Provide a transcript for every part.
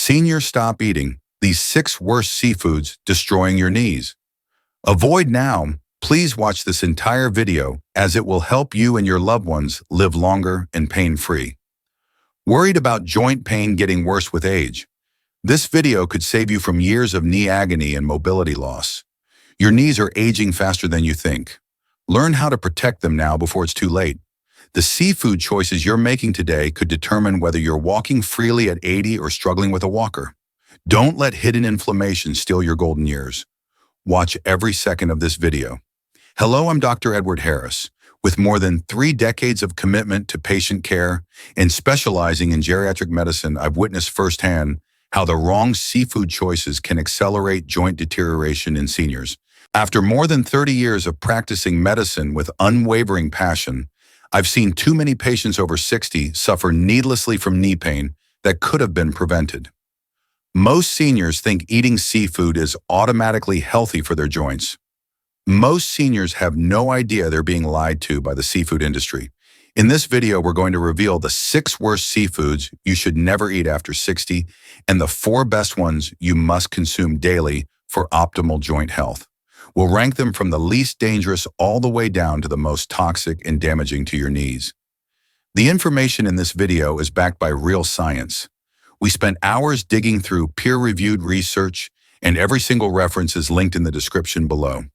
Senior, stop eating these 6 worst seafoods destroying your knees. Avoid now. Please watch this entire video as it will help you and your loved ones live longer and pain-free. Worried about joint pain getting worse with age? This video could save you from years of knee agony and mobility loss. Your knees are aging faster than you think. Learn how to protect them now before it's too late. The seafood choices you're making today could determine whether you're walking freely at 80 or struggling with a walker. Don't let hidden inflammation steal your golden years. Watch every second of this video. Hello, I'm Dr. Edward Harris. With more than 3 decades of commitment to patient care and specializing in geriatric medicine, I've witnessed firsthand how the wrong seafood choices can accelerate joint deterioration in seniors. After more than 30 years of practicing medicine with unwavering passion, I've seen too many patients over 60 suffer needlessly from knee pain that could have been prevented. Most seniors think eating seafood is automatically healthy for their joints. Most seniors have no idea they're being lied to by the seafood industry. In this video, we're going to reveal the 6 worst seafoods you should never eat after 60 and the 4 best ones you must consume daily for optimal joint health. We'll rank them from the least dangerous all the way down to the most toxic and damaging to your knees. The information in this video is backed by real science. We spent hours digging through peer-reviewed research, and every single reference is linked in the description below.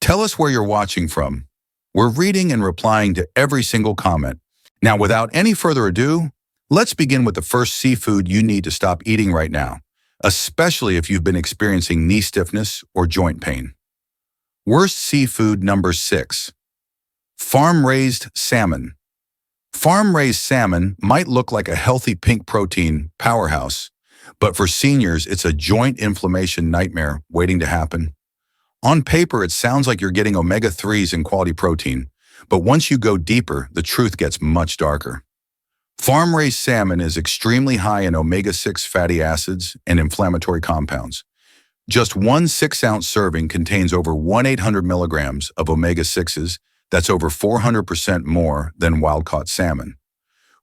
Tell us where you're watching from. We're reading and replying to every single comment. Now, without any further ado, let's begin with the first seafood you need to stop eating right now, especially if you've been experiencing knee stiffness or joint pain. Worst seafood number 6. Farm-raised salmon. Farm-raised salmon might look like a healthy pink protein powerhouse, but for seniors, it's a joint inflammation nightmare waiting to happen. On paper, it sounds like you're getting omega-3s and quality protein, but once you go deeper, the truth gets much darker. Farm-raised salmon is extremely high in omega-6 fatty acids and inflammatory compounds. Just one 6-ounce serving contains over 1,800 milligrams of omega-6s. That's over 400% more than wild-caught salmon.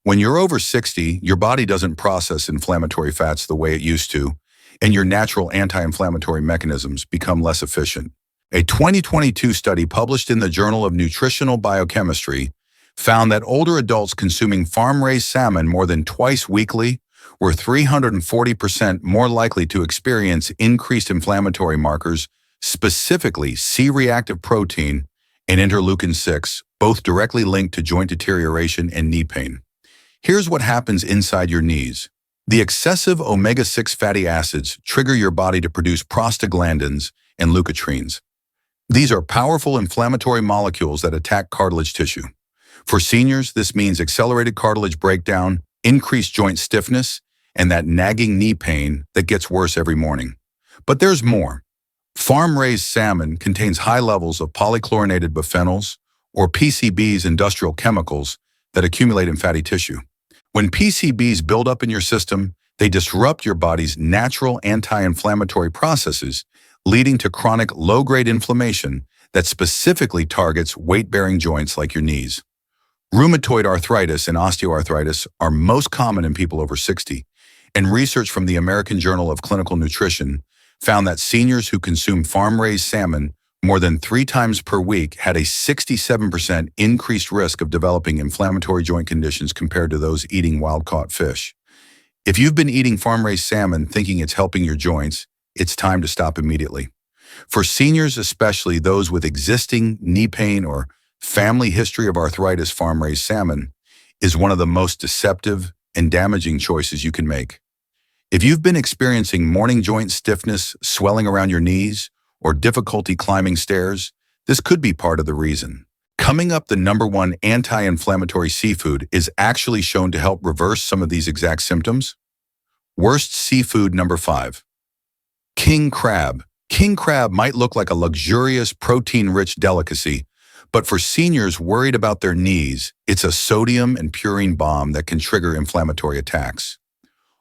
When you're over 60, your body doesn't process inflammatory fats the way it used to, and your natural anti-inflammatory mechanisms become less efficient. A 2022 study published in the Journal of Nutritional Biochemistry found that older adults consuming farm-raised salmon more than twice weekly were 340% more likely to experience increased inflammatory markers, specifically C-reactive protein and interleukin-6, both directly linked to joint deterioration and knee pain. Here's what happens inside your knees. The excessive omega-6 fatty acids trigger your body to produce prostaglandins and leukotrienes. These are powerful inflammatory molecules that attack cartilage tissue. For seniors, this means accelerated cartilage breakdown, increased joint stiffness, and that nagging knee pain that gets worse every morning. But there's more. Farm-raised salmon contains high levels of polychlorinated biphenyls, or PCBs, industrial chemicals that accumulate in fatty tissue. When PCBs build up in your system, they disrupt your body's natural anti-inflammatory processes, leading to chronic low-grade inflammation that specifically targets weight-bearing joints like your knees. Rheumatoid arthritis and osteoarthritis are most common in people over 60, and research from the American Journal of Clinical Nutrition found that seniors who consume farm-raised salmon more than 3 times per week had a 67% increased risk of developing inflammatory joint conditions compared to those eating wild-caught fish. If you've been eating farm-raised salmon thinking it's helping your joints, it's time to stop immediately. For seniors, especially those with existing knee pain or family history of arthritis, farm-raised salmon is one of the most deceptive and damaging choices you can make. If you've been experiencing morning joint stiffness, swelling around your knees, or difficulty climbing stairs, this could be part of the reason. Coming up, the number 1 anti-inflammatory seafood is actually shown to help reverse some of these exact symptoms. Worst seafood number 5. King crab. King crab might look like a luxurious, protein-rich delicacy, but for seniors worried about their knees, it's a sodium and purine bomb that can trigger inflammatory attacks.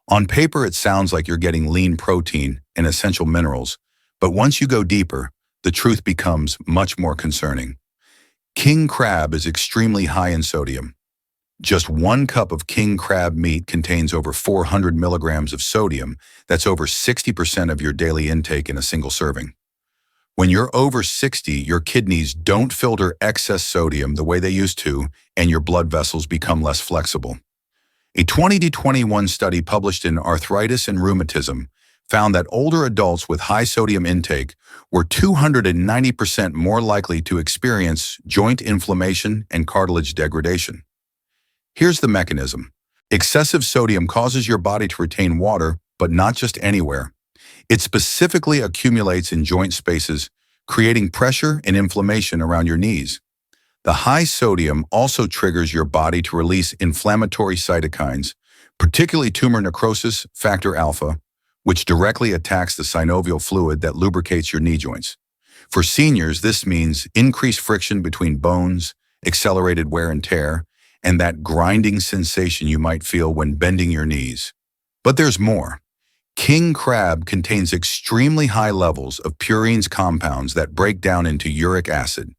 On paper, it sounds like you're getting lean protein and essential minerals, but once you go deeper, the truth becomes much more concerning. King crab is extremely high in sodium. Just 1 cup of king crab meat contains over 400 milligrams of sodium. That's over 60% of your daily intake in a single serving. When you're over 60, your kidneys don't filter excess sodium the way they used to, and your blood vessels become less flexible. A 2021 study published in Arthritis and Rheumatism found that older adults with high sodium intake were 290% more likely to experience joint inflammation and cartilage degradation. Here's the mechanism. Excessive sodium causes your body to retain water, but not just anywhere. It specifically accumulates in joint spaces, creating pressure and inflammation around your knees. The high sodium also triggers your body to release inflammatory cytokines, particularly tumor necrosis factor alpha, which directly attacks the synovial fluid that lubricates your knee joints. For seniors, this means increased friction between bones, accelerated wear and tear, and that grinding sensation you might feel when bending your knees. But there's more. King crab contains extremely high levels of purines compounds that break down into uric acid.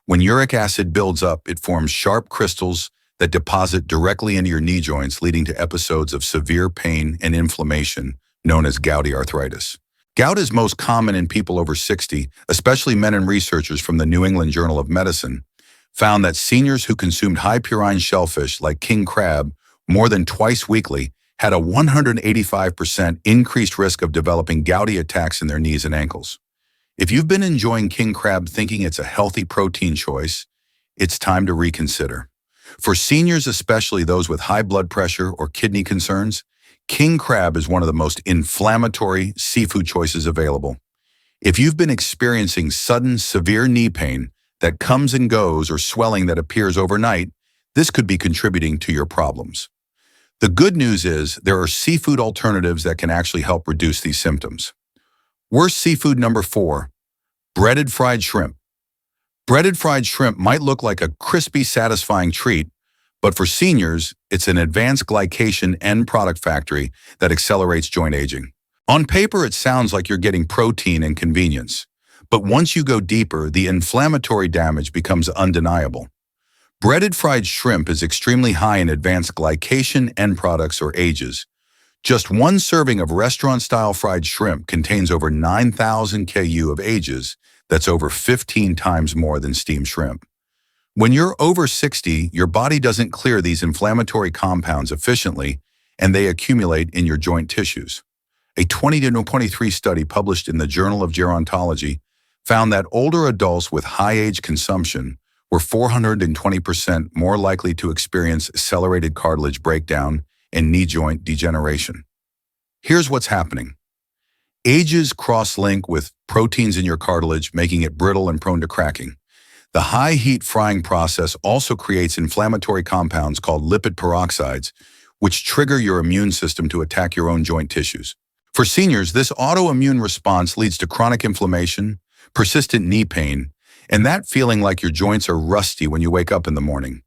When uric acid builds up, it forms sharp crystals that deposit directly into your knee joints, leading to episodes of severe pain and inflammation known as gouty arthritis. Gout is most common in people over 60, especially men, and researchers from the New England Journal of Medicine found that seniors who consumed high purine shellfish like king crab more than twice weekly had a 185% increased risk of developing gouty attacks in their knees and ankles. If you've been enjoying king crab thinking it's a healthy protein choice, it's time to reconsider. For seniors, especially those with high blood pressure or kidney concerns, king crab is one of the most inflammatory seafood choices available. If you've been experiencing sudden, severe knee pain that comes and goes or swelling that appears overnight, this could be contributing to your problems. The good news is there are seafood alternatives that can actually help reduce these symptoms. Worst seafood number 4, breaded fried shrimp. Breaded fried shrimp might look like a crispy, satisfying treat, but for seniors, it's an advanced glycation end product factory that accelerates joint aging. On paper, it sounds like you're getting protein and convenience, but once you go deeper, the inflammatory damage becomes undeniable. Breaded fried shrimp is extremely high in advanced glycation end products or AGEs. Just 1 serving of restaurant-style fried shrimp contains over 9,000 Ku of AGEs. That's over 15 times more than steamed shrimp. When you're over 60, your body doesn't clear these inflammatory compounds efficiently, and they accumulate in your joint tissues. A 2023 study published in the Journal of Gerontology found that older adults with high age consumption were 420% more likely to experience accelerated cartilage breakdown and knee joint degeneration. Here's what's happening. AGEs cross-link with proteins in your cartilage, making it brittle and prone to cracking. The high heat frying process also creates inflammatory compounds called lipid peroxides, which trigger your immune system to attack your own joint tissues. For seniors, this autoimmune response leads to chronic inflammation, persistent knee pain, and that feeling like your joints are rusty when you wake up in the morning.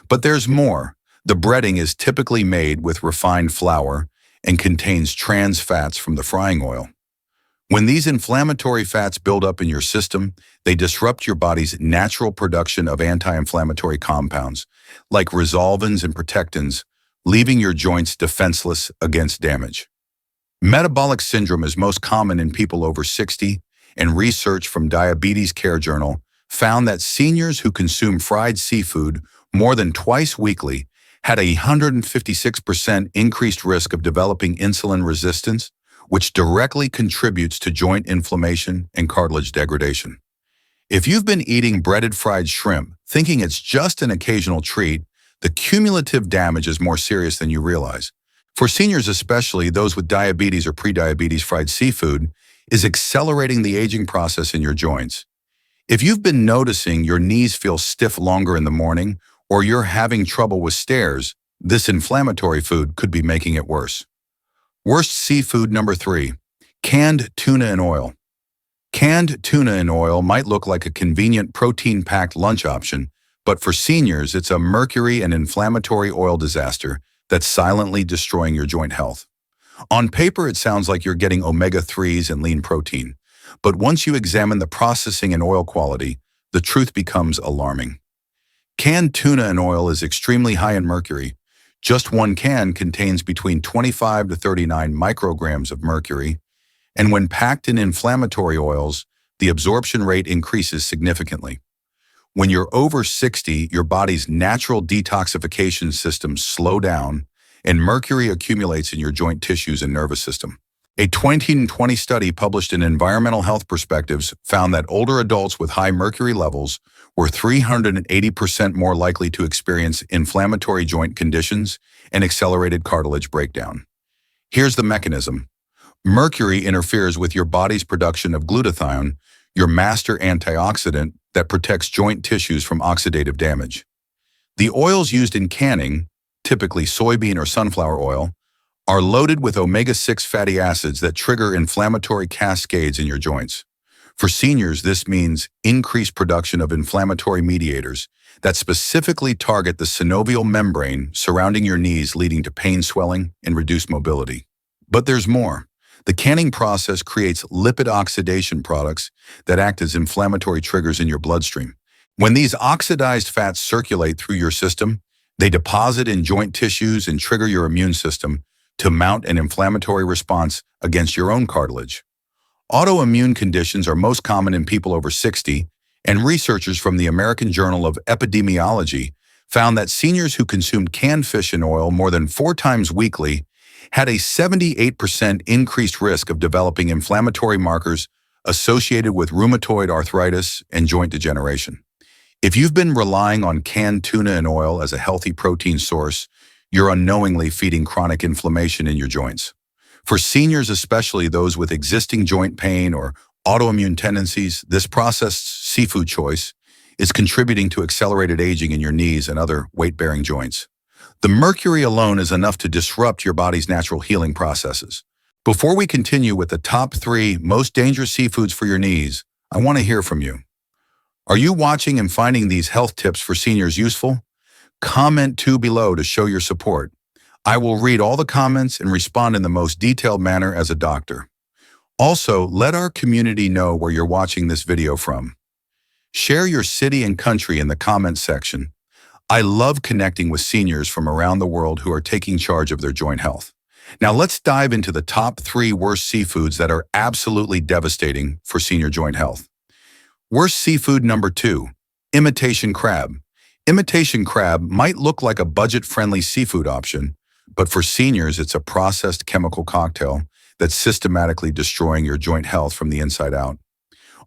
But there's more. The breading is typically made with refined flour and contains trans fats from the frying oil. When these inflammatory fats build up in your system, they disrupt your body's natural production of anti-inflammatory compounds, like resolvins and protectins, leaving your joints defenseless against damage. Metabolic syndrome is most common in people over 60, and research from Diabetes Care Journal found that seniors who consume fried seafood more than twice weekly had a 156% increased risk of developing insulin resistance, which directly contributes to joint inflammation and cartilage degradation. If you've been eating breaded fried shrimp, thinking it's just an occasional treat, the cumulative damage is more serious than you realize. For seniors, especially those with diabetes or prediabetes, fried seafood is accelerating the aging process in your joints. If you've been noticing your knees feel stiff longer in the morning, or you're having trouble with stairs, this inflammatory food could be making it worse. Worst seafood number 3, canned tuna in oil. Canned tuna in oil might look like a convenient protein-packed lunch option, but for seniors, it's a mercury and inflammatory oil disaster that's silently destroying your joint health. On paper, it sounds like you're getting omega-3s and lean protein, but once you examine the processing and oil quality, the truth becomes alarming. Canned tuna in oil is extremely high in mercury. Just one can contains between 25 to 39 micrograms of mercury, and when packed in inflammatory oils, the absorption rate increases significantly. When you're over 60, your body's natural detoxification systems slow down, and mercury accumulates in your joint tissues and nervous system. A 2020 study published in Environmental Health Perspectives found that older adults with high mercury levels were 380% more likely to experience inflammatory joint conditions and accelerated cartilage breakdown. Here's the mechanism. Mercury interferes with your body's production of glutathione, your master antioxidant that protects joint tissues from oxidative damage. The oils used in canning, typically soybean or sunflower oil, are loaded with omega-6 fatty acids that trigger inflammatory cascades in your joints. For seniors, this means increased production of inflammatory mediators that specifically target the synovial membrane surrounding your knees, leading to pain, swelling, and reduced mobility. But there's more. The canning process creates lipid oxidation products that act as inflammatory triggers in your bloodstream. When these oxidized fats circulate through your system, they deposit in joint tissues and trigger your immune system to mount an inflammatory response against your own cartilage. Autoimmune conditions are most common in people over 60, and researchers from the American Journal of Epidemiology found that seniors who consumed canned fish and oil more than 4 times weekly had a 78% increased risk of developing inflammatory markers associated with rheumatoid arthritis and joint degeneration. If you've been relying on canned tuna and oil as a healthy protein source, you're unknowingly feeding chronic inflammation in your joints. For seniors, especially those with existing joint pain or autoimmune tendencies, this processed seafood choice is contributing to accelerated aging in your knees and other weight-bearing joints. The mercury alone is enough to disrupt your body's natural healing processes. Before we continue with the top 3 most dangerous seafoods for your knees, I want to hear from you. Are you watching and finding these health tips for seniors useful? Comment 2 below to show your support. I will read all the comments and respond in the most detailed manner as a doctor. Also, let our community know where you're watching this video from. Share your city and country in the comments section. I love connecting with seniors from around the world who are taking charge of their joint health. Now let's dive into the top 3 worst seafoods that are absolutely devastating for senior joint health. Worst seafood number 2, imitation crab. Imitation crab might look like a budget-friendly seafood option, but for seniors, it's a processed chemical cocktail that's systematically destroying your joint health from the inside out.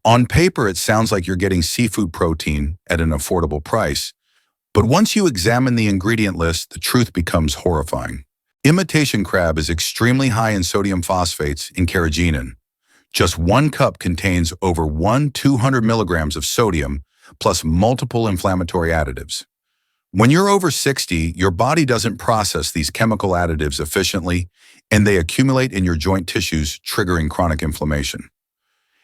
On paper, it sounds like you're getting seafood protein at an affordable price, but once you examine the ingredient list, the truth becomes horrifying. Imitation crab is extremely high in sodium phosphates and carrageenan. Just 1 cup contains over 200 milligrams of sodium, plus multiple inflammatory additives. When you're over 60, your body doesn't process these chemical additives efficiently, and they accumulate in your joint tissues, triggering chronic inflammation.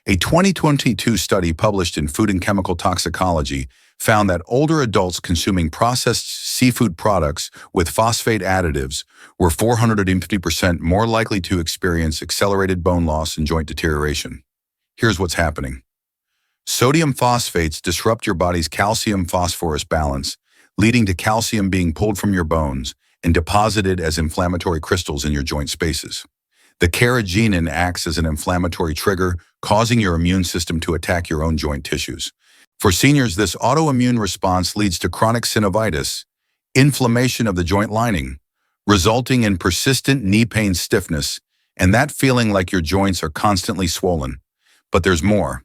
A 2022 study published in Food and Chemical Toxicology found that older adults consuming processed seafood products with phosphate additives were 450% more likely to experience accelerated bone loss and joint deterioration. Here's what's happening. Sodium phosphates disrupt your body's calcium-phosphorus balance, leading to calcium being pulled from your bones and deposited as inflammatory crystals in your joint spaces. The carrageenan acts as an inflammatory trigger, causing your immune system to attack your own joint tissues. For seniors, this autoimmune response leads to chronic synovitis, inflammation of the joint lining, resulting in persistent knee pain, stiffness, and that feeling like your joints are constantly swollen. But there's more.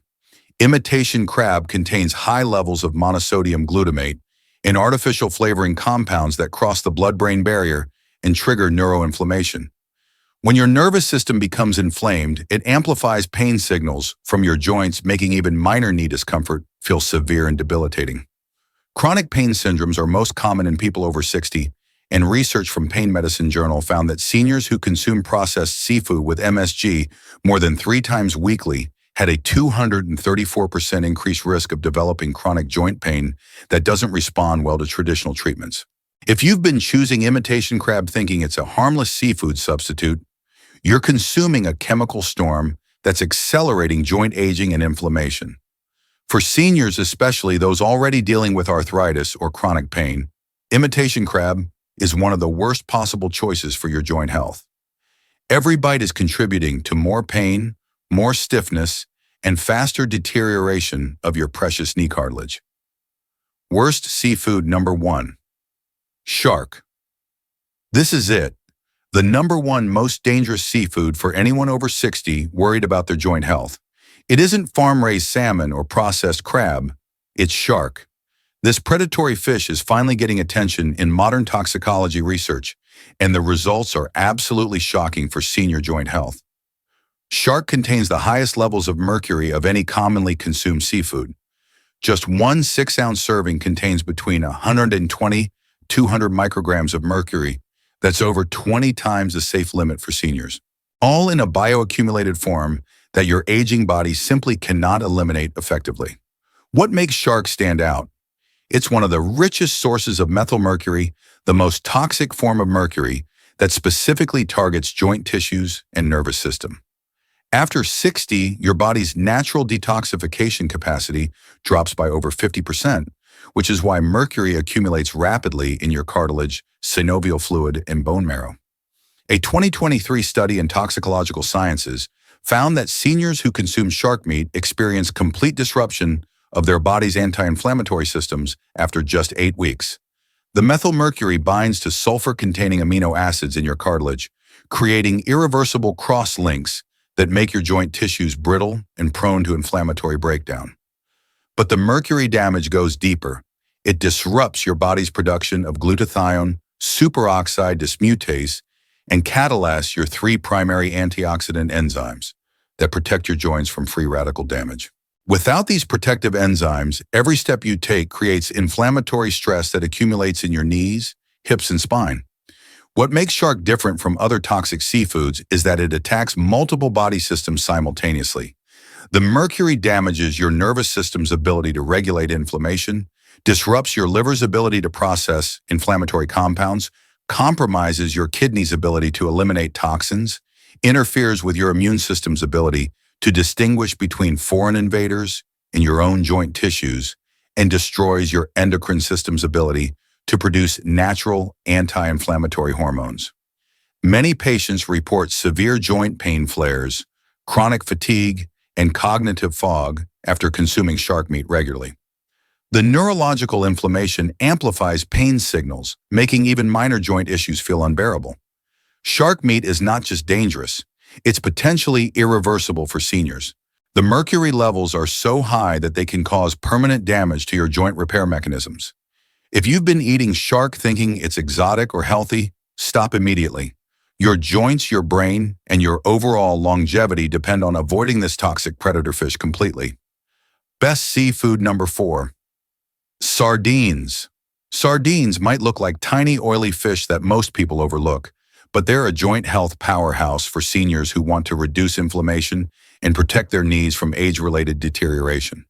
Imitation crab contains high levels of monosodium glutamate and artificial flavoring compounds that cross the blood-brain barrier and trigger neuroinflammation. When your nervous system becomes inflamed, it amplifies pain signals from your joints, making even minor knee discomfort feel severe and debilitating. Chronic pain syndromes are most common in people over 60, and research from Pain Medicine Journal found that seniors who consume processed seafood with MSG more than 3 times weekly had a 234% increased risk of developing chronic joint pain that doesn't respond well to traditional treatments. If you've been choosing imitation crab thinking it's a harmless seafood substitute, you're consuming a chemical storm that's accelerating joint aging and inflammation. For seniors, especially those already dealing with arthritis or chronic pain, imitation crab is one of the worst possible choices for your joint health. Every bite is contributing to more pain, more stiffness, and faster deterioration of your precious knee cartilage. Worst seafood number 1. Shark. This is it. The number 1 most dangerous seafood for anyone over 60 worried about their joint health. It isn't farm-raised salmon or processed crab, it's shark. This predatory fish is finally getting attention in modern toxicology research, and the results are absolutely shocking for senior joint health. Shark contains the highest levels of mercury of any commonly consumed seafood. Just one 6-ounce serving contains between 120 to 200 micrograms of mercury. That's over 20 times the safe limit for seniors. All in a bioaccumulated form that your aging body simply cannot eliminate effectively. What makes shark stand out? It's one of the richest sources of methylmercury, the most toxic form of mercury that specifically targets joint tissues and nervous system. After 60, your body's natural detoxification capacity drops by over 50%, which is why mercury accumulates rapidly in your cartilage, synovial fluid, and bone marrow. A 2023 study in Toxicological Sciences found that seniors who consume shark meat experience complete disruption of their body's anti-inflammatory systems after just 8 weeks. The methylmercury binds to sulfur-containing amino acids in your cartilage, creating irreversible cross-links that make your joint tissues brittle and prone to inflammatory breakdown. But the mercury damage goes deeper. It disrupts your body's production of glutathione, superoxide dismutase, and catalase, your 3 primary antioxidant enzymes that protect your joints from free radical damage. Without these protective enzymes, every step you take creates inflammatory stress that accumulates in your knees, hips, and spine. What makes shark different from other toxic seafoods is that it attacks multiple body systems simultaneously. The mercury damages your nervous system's ability to regulate inflammation, disrupts your liver's ability to process inflammatory compounds, compromises your kidney's ability to eliminate toxins, interferes with your immune system's ability to distinguish between foreign invaders in your own joint tissues, and destroys your endocrine system's ability to produce natural anti-inflammatory hormones. Many patients report severe joint pain flares, chronic fatigue, and cognitive fog after consuming shark meat regularly. The neurological inflammation amplifies pain signals, making even minor joint issues feel unbearable. Shark meat is not just dangerous, it's potentially irreversible for seniors. The mercury levels are so high that they can cause permanent damage to your joint repair mechanisms. If you've been eating shark thinking it's exotic or healthy, stop immediately. Your joints, your brain, and your overall longevity depend on avoiding this toxic predator fish completely. Best seafood number 4. Sardines. Sardines might look like tiny oily fish that most people overlook, but they're a joint health powerhouse for seniors who want to reduce inflammation and protect their knees from age-related deterioration.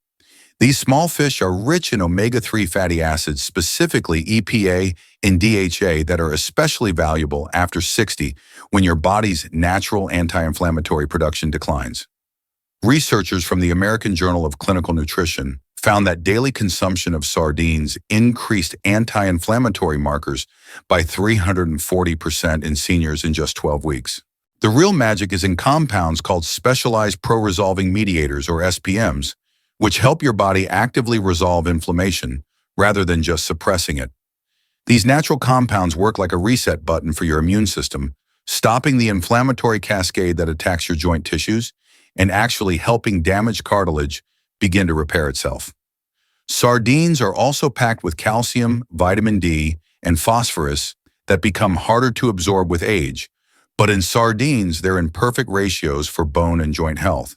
These small fish are rich in omega-3 fatty acids, specifically EPA and DHA, that are especially valuable after 60 when your body's natural anti-inflammatory production declines. Researchers from the American Journal of Clinical Nutrition found that daily consumption of sardines increased anti-inflammatory markers by 340% in seniors in just 12 weeks. The real magic is in compounds called specialized pro-resolving mediators, or SPMs, which help your body actively resolve inflammation rather than just suppressing it. These natural compounds work like a reset button for your immune system, stopping the inflammatory cascade that attacks your joint tissues and actually helping damaged cartilage begin to repair itself. Sardines are also packed with calcium, vitamin D, and phosphorus that become harder to absorb with age, but in sardines, they're in perfect ratios for bone and joint health.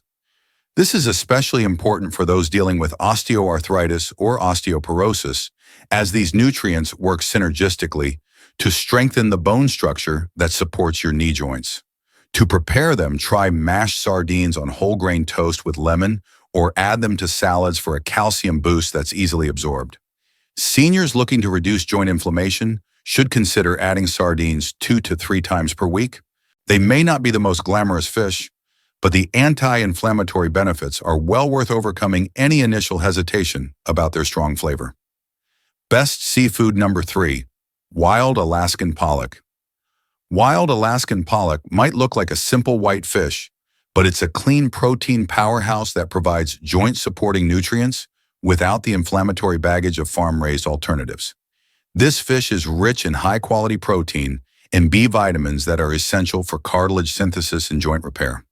This is especially important for those dealing with osteoarthritis or osteoporosis, as these nutrients work synergistically to strengthen the bone structure that supports your knee joints. To prepare them, try mashed sardines on whole grain toast with lemon, or add them to salads for a calcium boost that's easily absorbed. Seniors looking to reduce joint inflammation should consider adding sardines 2 to 3 times per week. They may not be the most glamorous fish, but the anti-inflammatory benefits are well worth overcoming any initial hesitation about their strong flavor. Best seafood number 3, wild Alaskan pollock. Wild Alaskan pollock might look like a simple white fish, but it's a clean protein powerhouse that provides joint-supporting nutrients without the inflammatory baggage of farm-raised alternatives. This fish is rich in high-quality protein and B vitamins that are essential for cartilage synthesis and joint repair.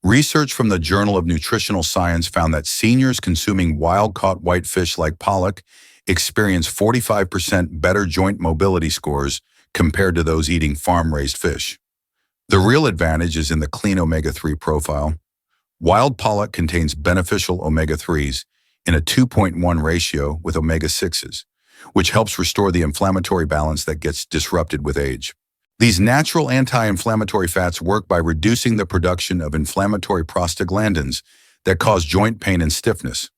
Research from the Journal of Nutritional Science found that seniors consuming wild-caught white fish like pollock experience 45% better joint mobility scores compared to those eating farm-raised fish. The real advantage is in the clean omega-3 profile. Wild pollock contains beneficial omega-3s in a 2.1 ratio with omega-6s, which helps restore the inflammatory balance that gets disrupted with age. These natural anti-inflammatory fats work by reducing the production of inflammatory prostaglandins that cause joint pain and stiffness.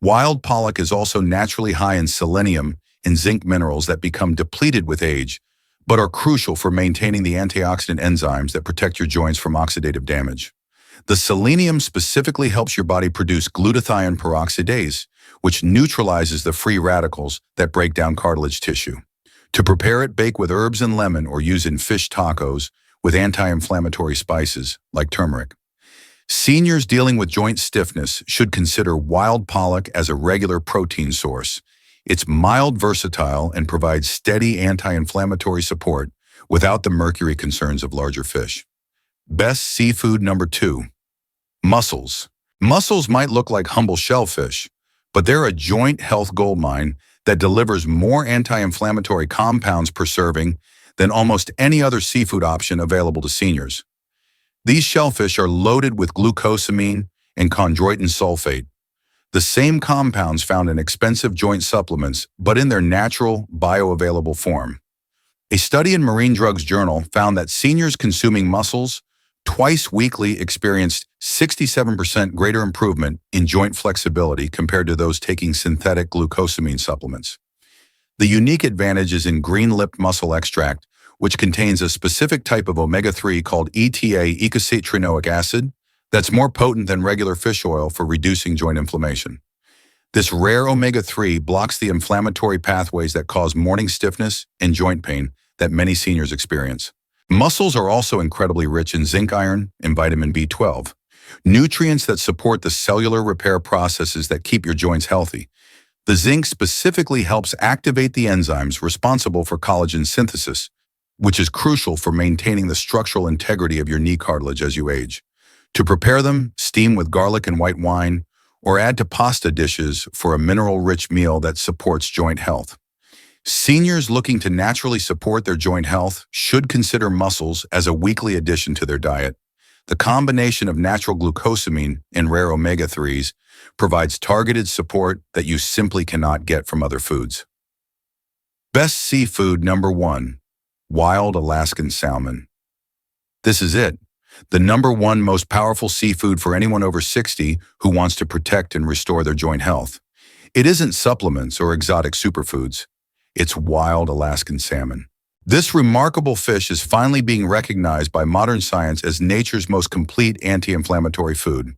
Wild pollock is also naturally high in selenium and zinc minerals that become depleted with age, but are crucial for maintaining the antioxidant enzymes that protect your joints from oxidative damage. The selenium specifically helps your body produce glutathione peroxidase, which neutralizes the free radicals that break down cartilage tissue. To prepare it, bake with herbs and lemon or use in fish tacos with anti-inflammatory spices like turmeric. Seniors dealing with joint stiffness should consider wild pollock as a regular protein source. It's mild, versatile, and provides steady anti-inflammatory support without the mercury concerns of larger fish. Best seafood number 2, mussels. Mussels might look like humble shellfish, but they're a joint health goldmine that delivers more anti-inflammatory compounds per serving than almost any other seafood option available to seniors. These shellfish are loaded with glucosamine and chondroitin sulfate, the same compounds found in expensive joint supplements, but in their natural, bioavailable form. A study in Marine Drugs Journal found that seniors consuming mussels twice weekly experienced 67% greater improvement in joint flexibility compared to those taking synthetic glucosamine supplements. The unique advantage is in green-lipped mussel extract, which contains a specific type of omega-3 called ETA, eicosapentaenoic acid, that's more potent than regular fish oil for reducing joint inflammation. This rare omega-3 blocks the inflammatory pathways that cause morning stiffness and joint pain that many seniors experience. Mussels are also incredibly rich in zinc iron and vitamin B12, nutrients that support the cellular repair processes that keep your joints healthy. The zinc specifically helps activate the enzymes responsible for collagen synthesis, which is crucial for maintaining the structural integrity of your knee cartilage as you age. To prepare them, steam with garlic and white wine, or add to pasta dishes for a mineral-rich meal that supports joint health. Seniors looking to naturally support their joint health should consider mussels as a weekly addition to their diet. The combination of natural glucosamine and rare omega-3s provides targeted support that you simply cannot get from other foods. Best seafood number 1, wild Alaskan salmon. This is it, the number 1 most powerful seafood for anyone over 60 who wants to protect and restore their joint health. It isn't supplements or exotic superfoods. It's wild Alaskan salmon. This remarkable fish is finally being recognized by modern science as nature's most complete anti-inflammatory food.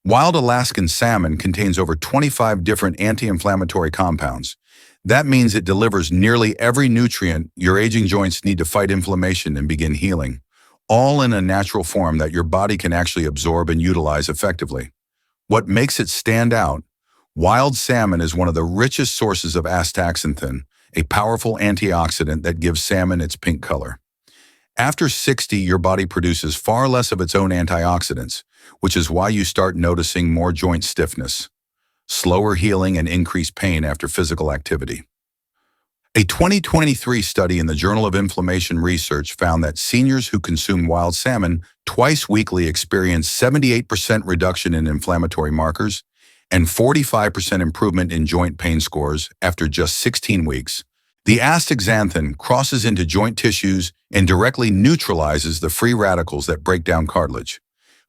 Wild Alaskan salmon contains over 25 different anti-inflammatory compounds. That means it delivers nearly every nutrient your aging joints need to fight inflammation and begin healing, all in a natural form that your body can actually absorb and utilize effectively. What makes it stand out? Wild salmon is one of the richest sources of astaxanthin, a powerful antioxidant that gives salmon its pink color. After 60, your body produces far less of its own antioxidants, which is why you start noticing more joint stiffness, slower healing, and increased pain after physical activity. A 2023 study in the Journal of Inflammation Research found that seniors who consume wild salmon twice weekly experience 78% reduction in inflammatory markers and 45% improvement in joint pain scores after just 16 weeks. The astaxanthin crosses into joint tissues and directly neutralizes the free radicals that break down cartilage.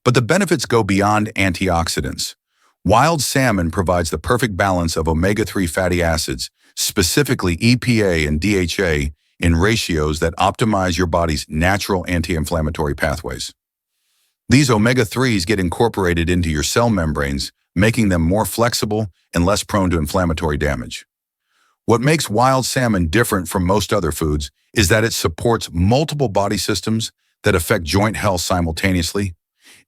But the benefits go beyond antioxidants. Wild salmon provides the perfect balance of omega-3 fatty acids, specifically EPA and DHA, in ratios that optimize your body's natural anti-inflammatory pathways. These omega-3s get incorporated into your cell membranes, making them more flexible and less prone to inflammatory damage. What makes wild salmon different from most other foods is that it supports multiple body systems that affect joint health simultaneously.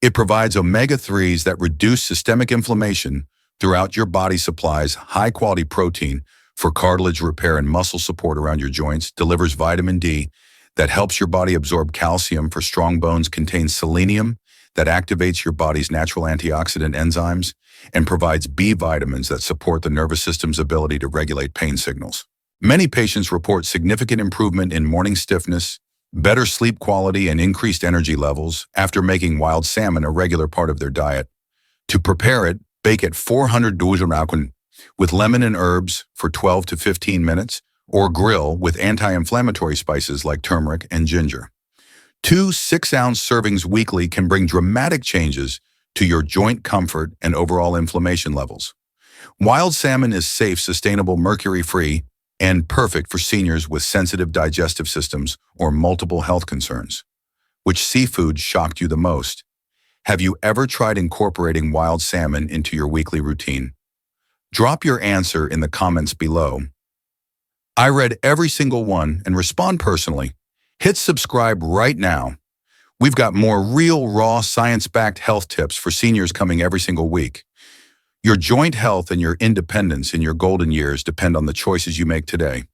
It provides omega-3s that reduce systemic inflammation throughout your body, supplies high-quality protein for cartilage repair and muscle support around your joints, delivers vitamin D that helps your body absorb calcium for strong bones, contains selenium that activates your body's natural antioxidant enzymes, and provides B vitamins that support the nervous system's ability to regulate pain signals. Many patients report significant improvement in morning stiffness, better sleep quality, and increased energy levels after making wild salmon a regular part of their diet. To prepare it, bake at 400 degrees with lemon and herbs for 12 to 15 minutes, or grill with anti-inflammatory spices like turmeric and ginger. 2 6-ounce servings weekly can bring dramatic changes to your joint comfort and overall inflammation levels. Wild salmon is safe, sustainable, mercury-free, and perfect for seniors with sensitive digestive systems or multiple health concerns. Which seafood shocked you the most? Have you ever tried incorporating wild salmon into your weekly routine? Drop your answer in the comments below. I read every single one and respond personally. Hit subscribe right now. We've got more real, raw, science-backed health tips for seniors coming every single week. Your joint health and your independence in your golden years depend on the choices you make today.